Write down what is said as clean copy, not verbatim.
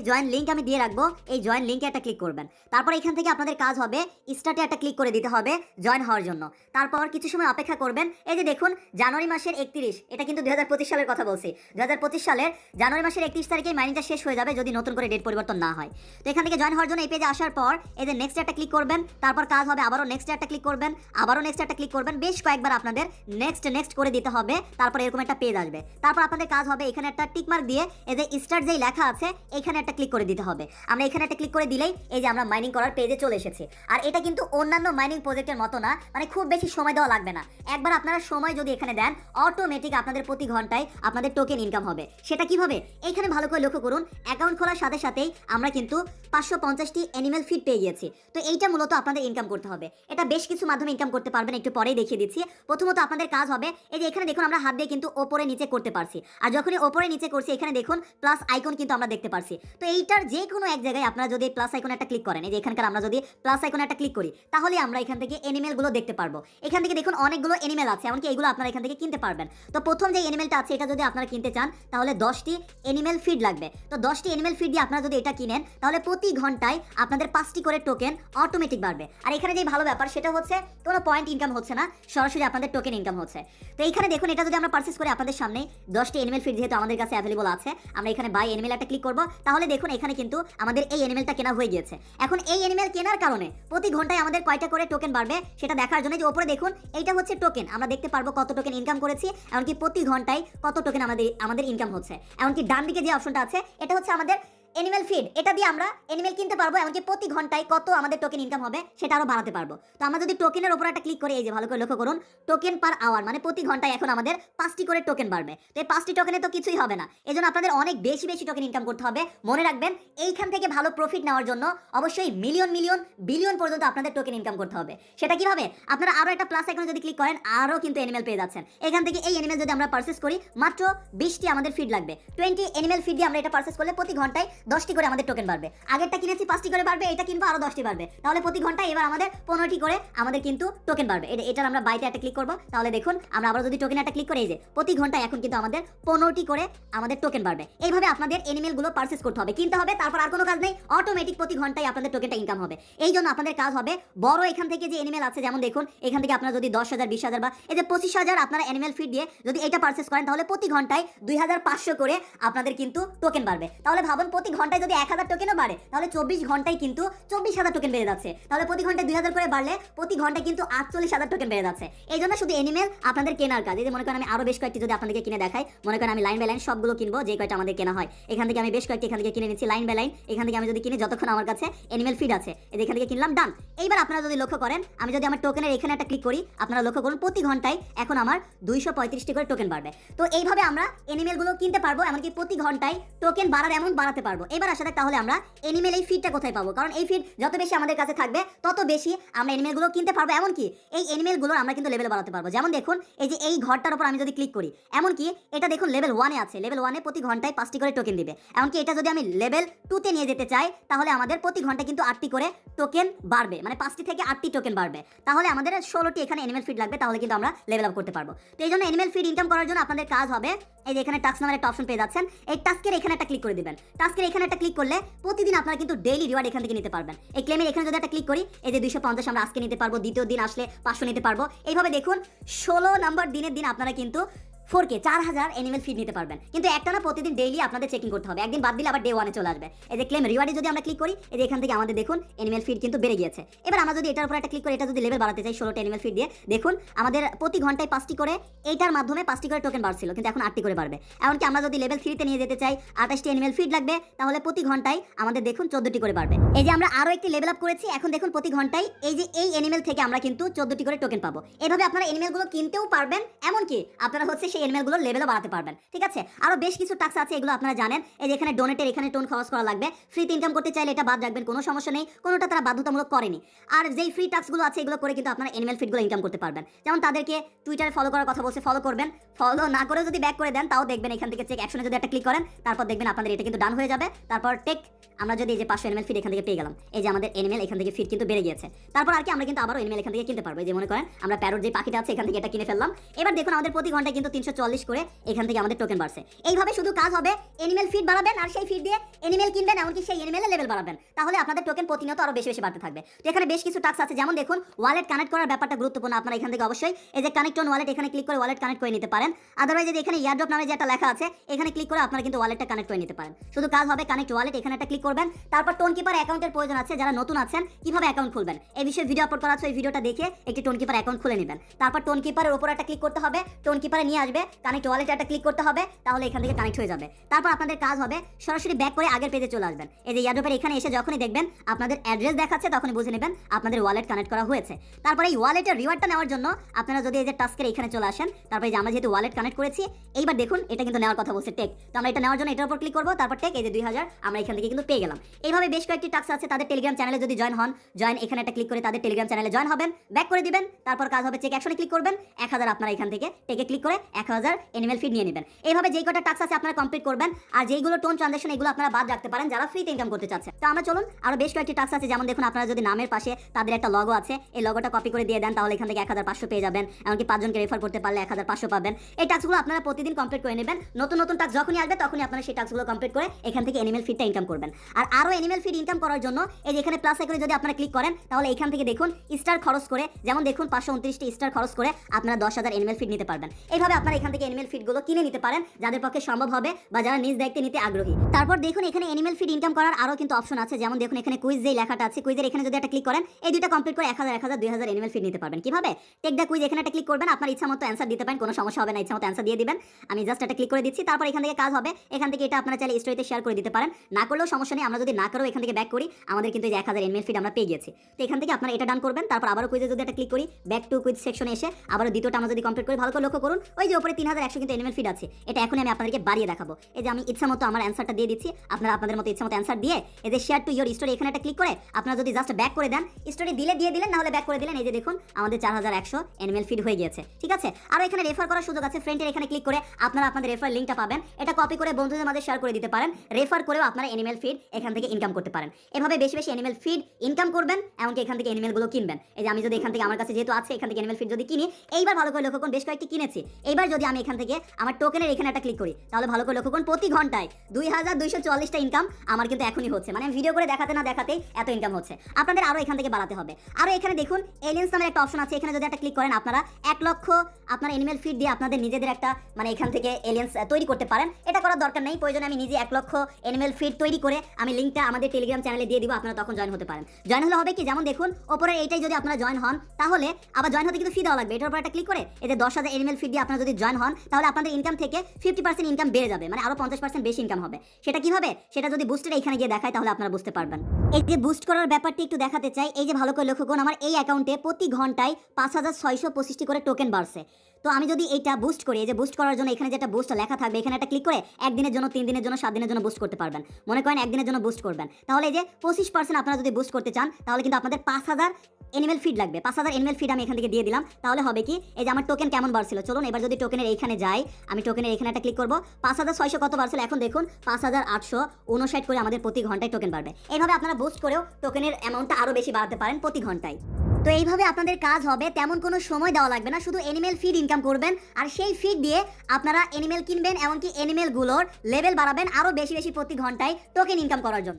Join link আমি দিয়ে রাখবো, এই জয়েন লিঙ্কে একটা ক্লিক করবেন। তারপর এখান থেকে আপনাদের কাজ হবে স্টার্টে একটা ক্লিক করে দিতে হবে জয়েন হওয়ার জন্য। তারপর কিছু সময় অপেক্ষা করবেন। এই যে দেখুন জানুয়ারি মাসের 31, এটা কিন্তু 2025 সালের কথা বলছি। 2025 সালের জানুয়ারি মাসের 31 তারিখে মাইনিংটা শেষ হয়ে যাবে যদি নতুন করে ডেট পরিবর্তন না হয়। তো এখান থেকে জয়েন হওয়ার জন্য এই পেজে আসার পর এই যে নেক্সট একটা ক্লিক করবেন। তারপর কাজ হবে আবারও নেক্সট একটা ক্লিক করবেন, আবারও নেক্সট একটা ক্লিক করবেন। বেশ কয়েকবার আপনাদের নেক্সট করে দিতে হবে। তারপর এরকম একটা পেজ আসবে। তারপর আপনাদের কাজ হবে এখানে একটা টিক মার্ক দিয়ে এই যে স্টার্ট যেই লেখা আছে এখানে একটা ক্লিক করে দিতে হবে। আমরা এখানে একটা ক্লিক করে দিলেই এই যে আমরা মাইনিং করার পেজে চলে এসেছি। আর এটা কিন্তু অন্যান্য মাইনিং প্রজেক্টের মতো না, মানে খুব বেশি সময় দেওয়া লাগবে না। একবার আপনারা সময় যদি এখানে দেন অটোমেটিক আপনাদের প্রতি ঘন্টায় আপনাদের টোকেন ইনকাম হবে। সেটা কিভাবে এইখানে ভালো করে লক্ষ্য করুন। অ্যাকাউন্ট খোলার সাথে সাথেই আমরা কিন্তু 550টি অ্যানিমেল ফিড পেয়ে গিয়েছি। তো এইটা মূলত আপনাদের ইনকাম করতে হবে। এটা বেশ কিছু মাধ্যমে ইনকাম করতে পারবেন, একটু পরেই দেখিয়ে দিচ্ছি। প্রথমত আপনাদের কাজ হবে এই যে এখানে দেখুন আমরা হাত দিয়ে কিন্তু ওপরে নিচে করতে পারছি। আর যখনই ওপরে নিচে করছি এখানে দেখুন প্লাস আইকন কিন্তু আমরা দেখতে পারছি। তো এইটার যে কোনো এক জায়গায় আপনারা যদি প্লাস আইকনে একটা ক্লিক করেন, এই যে এখানকার আমরা যদি প্লাস আইকনে একটা ক্লিক করি তাহলে আমরা এখান থেকে অ্যানিমেলগুলো দেখতে পারবো। এখান থেকে দেখুন অনেকগুলো অ্যানিমেল আছে, এমনকি এইগুলো আপনারা এখান থেকে কিনতে পারবেন। তো প্রথম যে অ্যানিমেলটা আছে এটা যদি আপনারা কিনতে চান তাহলে 10টি অ্যানিমেল ফিড লাগবে। তো 10টি অ্যানিমেল ফিড দিয়ে আপনারা যদি এটা কিনেন তাহলে প্রতি ঘন্টায় আপনাদের 5টি করে টোকেন অটোমেটিক বাড়বে। আর এখানে যে ভালো ব্যাপার সেটা হচ্ছে কোনো পয়েন্ট ইনকাম হচ্ছে না, সরাসরি আপনাদের টোকেন ইনকাম হচ্ছে। তো এইখানে দেখুন এটা যদি আমরা পারচেস করি আপনাদের সামনে 10টি অ্যানিমেল ফিড যেহেতু আমাদের কাছে অ্যাভেলেবল আছে, আমরা এখানে বাই অ্যানিমেল একটা ক্লিক করব। তাহলে দেখুন এখানে কিন্তু আমাদের এই অ্যানিমেলটা কেনা হয়ে গিয়েছে। এখন এই অ্যানিমেল কেনার কারণে প্রতি ঘন্টায় আমাদের কয়টা করে টোকেন বাড়বে সেটা দেখার জন্য যে উপরে দেখুন এইটা হচ্ছে টোকেন, আমরা দেখতে পারবো কত টোকেন ইনকাম করেছি, এমনকি প্রতি ঘন্টায় কত টোকেন আমাদের ইনকাম হচ্ছে। এমনকি ডান দিকে যে অপশনটা আছে এটা হচ্ছে আমাদের অ্যানিমেল ফিড, এটা দিয়ে আমরা অ্যানিমেল কিনতে পারবো, এমনকি প্রতি ঘন্টায় কত আমাদের টোকেন ইনকাম হবে সেটা আরও বাড়াতে পারবো। তো আমরা যদি টোকেনের উপর একটা ক্লিক করি, এই যে ভালো করে লক্ষ্য করুন টোকেন পার আওয়ার, মানে প্রতি ঘন্টায় এখন আমাদের 5টি করে টোকেন বাড়বে। তো এই 5টি টোকেনে তো কিছুই হবে না, এই জন্য আপনাদের অনেক বেশি টোকেন ইনকাম করতে হবে। মনে রাখবেন এইখান থেকে ভালো প্রফিট নেওয়ার জন্য অবশ্যই মিলিয়ন বিলিয়ন পর্যন্ত আপনাদের টোকেন ইনকাম করতে হবে। সেটা কিভাবে? আপনারা আরও একটা প্লাস আইকনে যদি ক্লিক করেন আরও কিন্তু অ্যানিমেল পেয়ে যাচ্ছেন। এখান থেকে এই অ্যানিমেল যদি আমরা পারচেস করি মাত্র 20টি আমাদের ফিড লাগবে। 20 অ্যানিমেল ফিড দিয়ে আমরা এটা পারচেস করলে প্রতি ঘন্টায় 10টি করে আমাদের টোকেন বাড়বে। আগেরটা কিনেছি 5টি করে বাড়বে, এটা কিনবো আরো 10টি বাড়বে। তাহলে প্রতি ঘন্টায় এবার আমাদের 15টি করে আমাদের কিন্তু টোকেন বাড়বে। এটার আমরা বাইতে একটা ক্লিক করব। তাহলে দেখুন আমরা আবার যদি টোকেন একটা ক্লিক করে এই যে প্রতি ঘন্টায় এখন কিন্তু আমাদের 15টি করে আমাদের টোকেন বাড়বে। এইভাবে আপনাদের অ্যানিমেলগুলো পারচেস করতে হবে, কিনতে হবে, তারপর আর কোনো কাজ নেই, অটোমেটিক প্রতি ঘন্টায় আপনাদের টোকেনটা ইনকাম হবে। এই জন্য আপনাদের কাজ হবে বড় এখান থেকে যে অ্যানিমেল আছে, যেমন দেখুন এখান থেকে আপনারা যদি 10,000 20,000 বা এই যে 25,000 আপনারা অ্যানিমেল ফিড দিয়ে যদি এটা পারচেস করেন তাহলে প্রতি ঘন্টায় 2,500 করে আপনাদের কিন্তু টোকেন বাড়বে। তাহলে ভাবুন প্রতি ঘন্টায় যদি 1000 টোকেনও বাড়ে তাহলে 24 ঘন্টায় কিন্তু 24,000 টোকেন বেড়ে যাচ্ছে। তাহলে প্রতি ঘন্টায় 2000 করে বাড়লে প্রতি ঘন্টায় কিন্তু 48,000 টোকেন বেড়ে যাচ্ছে। এই জন্য শুধু অ্যানিমেল আপনাদের কেনার কাজ। এই যে মনে করেন আমি আরো বেশ কয়েকটি যদি আপনাদেরকে কিনে দেখাই, মনে করেন আমি লাইন বাই লাইন সবগুলো কিনবো, যে কয়টা আমাদের কেনা হয় এখান থেকে আমি বেশ কয়েকটি এখান থেকে কিনে নিচ্ছি লাইন বাই লাইন। এখান থেকে আমি যদি কিনি যতক্ষণ আমার কাছে অ্যানিমেল ফিড আছে, এই যে এখান থেকে কিনলাম, ডান। এইবার আপনারা যদি লক্ষ্য করেন আমি যদি আমার টোকেনের এখানে একটা ক্লিক করি, আপনারা লক্ষ্য করুন প্রতি ঘন্টায় এখন আমার 235টি করে টোকেন বাড়বে। তো এইভাবে আমরা অ্যানিমেলগুলো কিনতে পারবো, এমনকি প্রতি ঘন্টায় টোকেন বাড়ার এমন বাড়াতে পারবো। এবার আসা যাক তাহলে আমরা অ্যানিমেল এই ফিডটা কোথায় পাবো, কারণ এই ফিড যত বেশি আমাদের কাছে থাকবে তত বেশি আমরা অ্যানিমেলগুলো কিনতে পারবো। এমনকি এই অ্যানিমেলগুলো আমরা কিন্তু লেভেল বাড়াতে পারবো। যেমন দেখুন এই যে এই ঘরটার উপর আমি যদি ক্লিক করি, এমনকি এটা দেখুন লেভেল 1-এ আছে, লেভেল 1-এ প্রতি ঘন্টায় 5টি করে টোকেন দিবে। এমনকি এটা যদি আমি লেভেল 2-তে নিয়ে যেতে চাই তাহলে আমাদের প্রতি ঘন্টায় কিন্তু 8টি করে টোকেন বাড়বে, মানে 5টি থেকে 8টি টোকেন বাড়বে। তাহলে আমাদের 16টি এখানে অ্যানিমেল ফিড লাগবে, তাহলে কিন্তু আমরা লেভেল আপ করতে পারবো। তো এই জন্য অ্যানিমেল ফিড ইনকাম করার জন্য আপনাদের কাজ হবে এই যে এখানে টাস্ক নামের একটা অপশন পেয়ে যাচ্ছেন, এই টাস্কের এখানে একটা ক্লিক করে দিবেন। টাস্কের এখানে একটা ক্লিক করলে প্রতিদিন আপনারা কিন্তু ডেইলি রিওয়ার্ড এখান থেকে নিতে পারবেন। এই ক্লেমের এখানে যদি একটা ক্লিক করি এই যে 250 আমরা আজকে নিতে পারবো, দ্বিতীয় দিন আসলে 500 নিতে পারবো। এইভাবে দেখুন 16 নম্বর দিনের দিন আপনারা কিন্তু 4K 4000 অ্যানিমেল ফিড নিতে পারবেন। কিন্তু একটা না, প্রতিদিন ডেইলি আপনাদের চেকিং করতে হবে, একদিন বাদ দিলে আবার ডে 1-এ চলে আসবে। এই যে ক্লেম রিওয়ার্ডে যদি আমরা ক্লিক করি এই যে এখান থেকে আমাদের দেখুন অ্যানিমেল ফিড কিন্তু বেড়ে গিয়েছে। এবার আমরা যদি এটার উপর একটা ক্লিক করি, এটা যদি লেভেল বাড়াতে চাই 16টা অ্যানিমেল ফিড দিয়ে, দেখুন আমাদের প্রতি ঘন্টায় 5টি করে এইটার মাধ্যমে 5টি করে টোকেন বাড়ছিল, কিন্তু এখন 8টি করে বাড়বে। এমনকি আমরা যদি লেভেল 3-তে নিয়ে যেতে চাই 28টি অ্যানিমেল ফিড লাগবে, তাহলে প্রতি ঘন্টায় আমাদের দেখুন 14টি করে বাড়বে। এই যে আমরা আরো একটি লেভেল আপ করেছি, এখন দেখুন প্রতি ঘন্টায় এই যে এই অ্যানিমেল থেকে আমরা কিন্তু 14টি করে টোকেন পাবো। এভাবে আপনারা অ্যানিমেলগুলো কিনতেও পারবেন, এমনকি আপনারা হচ্ছে সেই অ্যানিমেলগুলো লেভেলও বাড়াতে পারবেন। ঠিক আছে, আরো বেশ কিছু টাস্ক আছে, এগুলো আপনারা জানেন। এই যে এখানে ডোনেটের এখানে টোন খরচ করা লাগবে, ফ্রিতে ইনকাম করতে চাইলে এটা বাদ রাখবেন, কোনো সমস্যা নেই, কোনোটা তারা বাধ্যতামূলক করেনি। আর যেই ফ্রি টাস্কগুলো আছে এগুলো করে কিন্তু আপনারা অ্যানিমেল ফিডগুলো ইনকাম করতে পারবেন। যেমন তাদেরকে টুইটারে ফলো করার কথা বলছে, ফলো করবেন, ফলো না করেও যদি ব্যাক করে দেন তাও দেখবেন এখান থেকে চেক অ্যাকশনে যদি একটা ক্লিক করেন তারপর দেখবেন আপনাদের এটা কিন্তু ডান হয়ে যাবে। তারপর টেক আমরা যদি এই যে 500 এনিমেল ফিড এখান থেকে পেয়ে গেলাম, এই যে আমাদের এনিমেল এখান থেকে ফিড কিন্তু বেড়ে গিয়েছে। তারপর আর কি আমরা কিন্তু আবারও এনিমেল এখান থেকে কিনতে পারবো। এই যে মনে করেন আমরা প্যারট যে পাখিটা আছে এখান থেকে এটা কিনে ফেললাম। এবার দেখুন আমাদের প্রতি ঘন্টায় কিন্তু 340 করে এখান থেকে আমাদের টোকেন বাড়ছে। এইভাবে শুধু কাজ হবে এনিমেল ফিড বাড়াবেন আর সেই ফিড দিয়ে এনিমেল কিনবেন, এমনকি সেই এনিমেলের লেভেল বাড়াবেন, তাহলে আপনাদের টোকেন প্রতিনিয়ত আরো বেশি বেশি বাড়তে থাকবে। তো এখানে বেশ কিছু টাস্ক আছে, যেমন দেখুন ওয়ালেট কানেক্ট করার ব্যাপারটা গুরুত্বপূর্ণ। আপনারা এখান থেকে অবশ্যই এই যে কানেক্ট অন ওয়ালেট এখানে ক্লিক করে ওয়ালেট কানেক্ট করে নিতে পারেন। আদারওয়াইজ যদি এখানে এয়ারড্রপ নামে যে একটা লেখা আছে এখানে ক্লিক করে আপনারা কিন্তু ওয়ালেটটা কানেক্ট করে নিতে পারেন। শুধু কাজ হবে কানেক্ট ওয়ালেট এখানে একটা ক্লিক করবেন। তারপর টোন কিপার অ্যাকাউন্টের প্রয়োজন আছে, যারা নতুন আছেন কিভাবে অ্যাকাউন্ট খুলবেন এই বিষয়ে ভিডিও আপলোড করা আছে, ওই ভিডিওটা দেখে একটি টোন কিপার অ্যাকাউন্ট খুলে নেবেন। তারপর টোন কিপারের উপর একটা ক্লিক করতে হবে, টোন কিপারে নিয়ে আসবে, কানেক্ট ওয়ালেটে একটা ক্লিক করতে হবে, তাহলে এখান থেকে কানেক্ট হয়ে যাবে। তারপর আপনাদের কাজ হবে সরাসরি ব্যাক করে আগের পেজে চলে আসবেন। এই যে এয়ারড্রপের এখানে এসে যখনই দেখবেন আপনাদের অ্যাড্রেস দেখাচ্ছে তখনই বুঝে নেবেন আপনাদের ওয়ালেট কানেক্ট করা হয়েছে। তারপর এই ওয়ালেটের রিওয়ার্ডটা নেওয়ার জন্য আপনারা যদি এই যে টাস্কের এখানে চলে আসেন, তারপরে যে আমরা যেহেতু ওয়ালেট কানেক্ট করেছি, এইবার দেখুন এটা কিন্তু নেওয়ার কথা বলছে টেক। তো আমরা এটা নেওয়ার জন্য এটার উপর ক্লিক করব, তারপর টেক এই যে 2000 আমরা এখান থেকে কিন্তু পেয়ে গেলাম। এইভাবে বেশ কয়েকটি টাস্ক আছে, তাদের টেলিগ্রাম চ্যানেলে যদি জয়েন হন, জয়েন এখানে একটা ক্লিক করে তাদের টেলিগ্রাম চ্যানেলে জয়েন হবেন, ব্যাক করে দিবেন। তারপর কাজ হবে চেক অ্যাকশনে ক্লিক করবেন, 1000 আপনারা এখান থেকে টেকে ক্লিক করে 1000 এনিমেল ফিড নিয়ে নেবেন। এইভাবে যেই কটা টাস্ক আছে আপনারা কমপ্লিট করবেন, আর যেইগুলো টোন ট্রানজাকশন এগুলো আপনারা বাদ রাখতে পারেন যারা ফ্রিতে ইনকাম করতে চাচ্ছেন। তো আমরা চলুন আরো বেশ কয়েকটি টাস্ক আছে, যেমন দেখুন আপনারা যদি নামের পাশে তাদের একটা লগো আছে, এই লগোটা কপি করে দিয়ে দেন, তাহলে এখান থেকে 1500 পেয়ে যাবেন। এমনকি 5 জনকে রেফার করতে পারলে 1500 পাবেন। এই টাস্কগুলো আপনারা প্রতিদিন কমপ্লিট করে নেবেন। নতুন নতুন টাস্ক যখনই আসবে তখনই আপনারা সেই টাস্কগুলো কমপ্লিট করে এখান থেকে এনিমেল ফিডটা ইনকাম করবেন। আর আরো এনিমেল ফিড ইনকাম করার জন্য এই যে এখানে প্লাস আইকনে যদি আপনারা ক্লিক করেন, তাহলে এখান থেকে দেখুন স্টার খরচ করে, যেমন দেখুন 529টি স্টার খরচ করে আপনারা 10,000 এনিমেল ফিড নিতে পারবেন। এইভাবে আপনারা এখান থেকে এনিমেল ফিডগুলো কিনে নিতে পারেন, যাদের পক্ষে সম্ভব হবে বা যারা নিজ দায়িত্বে নিতে আগ্রহী। তারপর দেখুন এখানে এনিমেল ফিড ইনকাম করার আরো কিন্তু অপশন আছে, যেমন দেখুন এখানে কুইজ যেই লেখাটা আছে, কুইজের এখানে যদি একটা ক্লিক করেন, এই দুটো কমপ্লিট করে 1000 1000 2000 এনিমেল ফিড নিতে পারবেন। কিভাবে? টেক দ্য কুইজ এখানে একটা ক্লিক করবেন, আপনার ইচ্ছা মতো অ্যান্সার দিতে পারেন, কোনো সমস্যা হবে না, ইচ্ছা মতো অ্যান্সার দিয়ে দিবেন। আমি জাস্ট একটা ক্লিক করে দিচ্ছি। তারপর এখান থেকে কাজ হবে, এখান থেকে এটা আপনারা চাইলে স্টোরিতে শেয়ার করে দিতে পারেন, না করলেও সমস্যা নেই। আমরা যদি না করেও এখান থেকে ব্যাক করি, আমাদের কিন্তু এই যে 1000 এনিমেল ফিড আমরা পেয়ে গেছি। তো এখান থেকে আপনারা এটা ডান করবেন। তারপর আবারও কুইজে যদি একটা ক্লিক করি, ব্যাক টু কুইজ সেকশনে এসে আবারও দ্বিতীয়টা আমরা যদি কমপ্লিট করি, ভালো করে লক্ষ্য করুন ওই যে উপরে 3100 কিন্তু এনিমেল ফিড আছে। এটা এখনই আমি আপনাদেরকে বাড়িয়ে দেখাবো। এই যে আমি ইচ্ছা মতো আমার অ্যান্সারটা দিয়ে দিচ্ছি, আপনারা আপনাদের মতো ইচ্ছা মতো অ্যান্সার দিয়ে এই যে শেয়ার টু ইয়োর স্টোরি এখানে একটা ক্লিক করে আপনারা যদি জাস্ট ব্যাক করে দেন, স্টোরি দিলে দিয়ে দিলেন, না হলে ব্যাক করে দিলেন। এই যে দেখুন আমাদের 4100 এনিমেল ফিড হয়ে গিয়েছে। ঠিক আছে, আর এখানে রেফার করার সুযোগ আছে, ফ্রেন্ডের এখানে ক্লিক করে আপনারা আপনাদের রেফার লিঙ্কটা পাবেন, এটা কপি করে বন্ধুদের মাঝে শেয়ার করে দিতে পারেন। রেফার করেও আপনারা এনিমেল ফিড এখান থেকে ইনকাম করতে পারেন। এভাবে বেশি বেশি এনিমেল ফিড ইনকাম করবেন, এমনকি এখান থেকে এনিমেলগুলো কিনবেন। এই যে আমি যদি এখান থেকে আমার কাছে যেহেতু আছে এখান থেকে এনিমেল ফিড যদি কিনি, এইবার ভালো করে লক্ষ্য করুন বেশ কয়েকটি কিনেছি। এইবার যদি আমি এখান থেকে আমার টোকেনের এখানে একটা ক্লিক করি, তাহলে ভালো করে লক্ষ্য করুন প্রতি ঘন্টায় 2244টা ইনকাম আমার কিন্তু এখনই হচ্ছে। মানে ভিডিও করে দেখাতে না দেখাতেই এত ইনকাম হচ্ছে। আপনাদের আরো এখান থেকে বাড়াতে হবে। আরো এখানে দেখুন এলিয়েন্স নামের একটা অপশন আছে, এখানে যদি একটা ক্লিক করেন আপনারা 1 লক্ষ আপনার এনিমেল ফিড দিয়ে আপনাদের নিজেদের একটা মানে এখান থেকে এলিয়েন্স তৈরি করতে পারেন। এটা করার দরকার নেই, প্রয়োজনে আমি নিজে 1 লক্ষ এনিমেল ফিড তৈরি করে আমি লিঙ্কটা আমাদের টেলিগ্রাম চ্যানেলে দিয়ে দিব, আপনারা তখন জয়েন হতে পারেন। জয়েন হলে হবে কি, যেমন দেখুন ওপরে এইটাই যদি আপনারা জয়েন হন, তাহলে আবার জয়েন হতে কিন্তু ফি দেওয়া লাগবে। এটার উপর একটা ক্লিক করে এই যে 10,000 এনিমেল ফিড দিয়ে আপনারা যদি জয়েন হন, তাহলে আপনাদের ইনকাম থেকে 50% ইনকাম বেড়ে যাবে, মানে আরো 50% বেশি ইনকাম হবে। সেটা কিভাবে, সেটা যদি বুস্টের এখানে গিয়ে দেখায় তাহলে আপনারা বুঝতে পারবেন। এই যে বুস্ট করার ব্যাপারটি একটু দেখাতে চাই। এই যে ভালো করে লক্ষ্য করুন আমার এই অ্যাকাউন্টে প্রতি ঘন্টায় 5625টি করে টোকেন বাড়ছে। তো আমি যদি এইটা বুস্ট করি, এই যে বুস্ট করার জন্য এখানে যেটা বুস্ট লেখা থাকবে এখানে একটা ক্লিক করে 1 দিনের জন্য, 3 দিনের জন্য, 7 দিনের জন্য বুস্ট করতে পারবেন। মনে করেন 1 দিনের জন্য বুস্ট করবেন, তাহলে এই যে 25% আপনারা যদি বুস্ট করতে চান, তাহলে কিন্তু আপনাদের 5000 এনিমেল ফিড লাগবে। 5000 এনিমেল ফিড আমি এখান থেকে দিয়ে দিলাম, তাহলে হবে কি, এই যে আমার টোকেন কেমন বাড়ছিল। চলুন এবার যদি টোকেনের এইখানে যাই, আমি টোকেনের এখানে একটা ক্লিক করব, 5600 কত বাড়ছিল, এখন দেখুন 5859 করে আমাদের প্রতি ঘন্টায় টোকেন বাড়বে। এইভাবে আপনারা বুস্ট করেও টোকেনের অ্যামাউন্টটা আরো বেশি বাড়াতে পারেন প্রতি ঘন্টায়। তো এইভাবে আপনাদের কাজ হবে, তেমন কোনো সময় দেওয়া লাগবে না, শুধু এনিমেল ফিড ইনকাম করবেন, আর সেই ফিড দিয়ে আপনারা এনিমেল কিনবেন, এমনকি এনিমেলগুলোর লেভেল বাড়াবেন আরো বেশি বেশি প্রতি ঘন্টায় টোকেন ইনকাম করার জন্য।